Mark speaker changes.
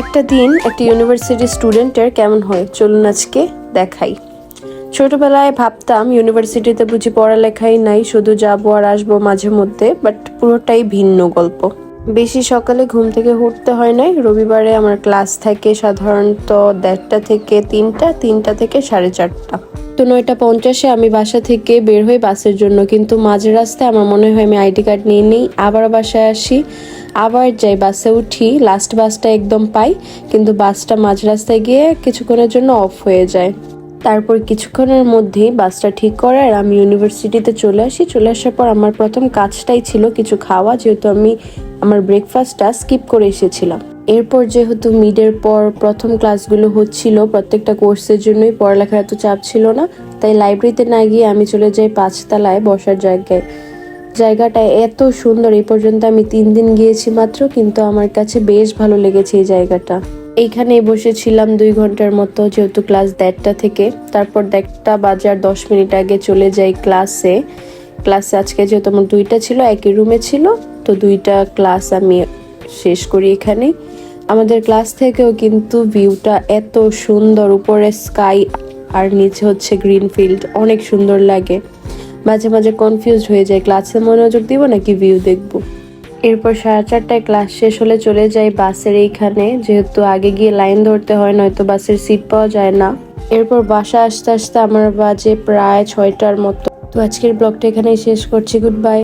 Speaker 1: একটা দিন একটা ইউনিভার্সিটি স্টুডেন্টের কেমন হয় চলুন আজকে দেখাই। ছোটবেলায় ভাবতাম ইউনিভার্সিটিতে বুঝি পড়ালেখাই নাই, শুধু যাবো আর আসবো মাঝে মধ্যে, বাট পুরোটাই ভিন্ন গল্প। বেশি সকালে ঘুম থেকে উঠতে হয় নাই। রবিবারে আমার ক্লাস থাকে সাধারণত 1:30 থেকে 3টা, 3টা থেকে 4:30। তো 9:50 আমি বাসা থেকে বের হই বাসের জন্য, কিন্তু মাঝ রাস্তায় আমার মনে হয় আমি আইডি কার্ড নিয়ে নিই, আবার বাসায় আসি, আবার যাই, বাসে উঠি, লাস্ট বাসটা একদম পাই, কিন্তু বাসটা মাঝ রাস্তায় গিয়ে কিছুক্ষণের জন্য অফ হয়ে যায়। তারপর কিছুক্ষণের মধ্যেই বাসটা ঠিক করে আর আমি ইউনিভার্সিটিতে চলে আসি। চলে আসার পর আমার প্রথম কাজটাই ছিল কিছু খাওয়া, যেহেতু আমি আমার ব্রেকফাস্টটা স্কিপ করে এসেছিলাম। এরপর যেহেতু মিডের পর প্রথম ক্লাসগুলো হচ্ছিল, প্রত্যেকটা কোর্সের জন্যই পড়ালেখার এত চাপ ছিল না, তাই লাইব্রেরিতে না গিয়ে আমি চলে যাই 5তলায় বসার জায়গায়। জায়গাটা এত সুন্দর, এই পর্যন্ত আমি 3 দিন গিয়েছি মাত্র, কিন্তু আমার কাছে বেশ ভালো লেগেছে এই জায়গাটা। এইখানে বসেছিলাম 2 ঘন্টার মতো, যেহেতু ক্লাস 1:30 থেকে। তারপর 1:00 বাজে আর 10 মিনিট আগে চলে যাই ক্লাসে। আজকে যেহেতু আমার 2টা ছিল, একই রুমে ছিল, তো 2টা ক্লাস আমি শেষ করি এখানে। আমাদের ক্লাস থেকেও কিন্তু ভিউটা এত সুন্দর, উপরে স্কাই আর নিচে হচ্ছে গ্রিন ফিল্ড, অনেক সুন্দর লাগে। মাঝে মাঝে কনফিউজড হয়ে যায় ক্লাসে মনোযোগ দিব নাকি ভিউ দেখব। এরপর 4:30টায় ক্লাস শেষ হলে চলে যাই বাসের এইখানে, যেহেতু আগে গিয়ে লাইন ধরতে হয়, নয়তো বাসের সিট পাওয়া যায় না। এরপর বাসা আসতে আসতে আমার বাজে প্রায় 6টার মতো। তো আজকের ব্লগটা এখানেই শেষ করছি। Good bye.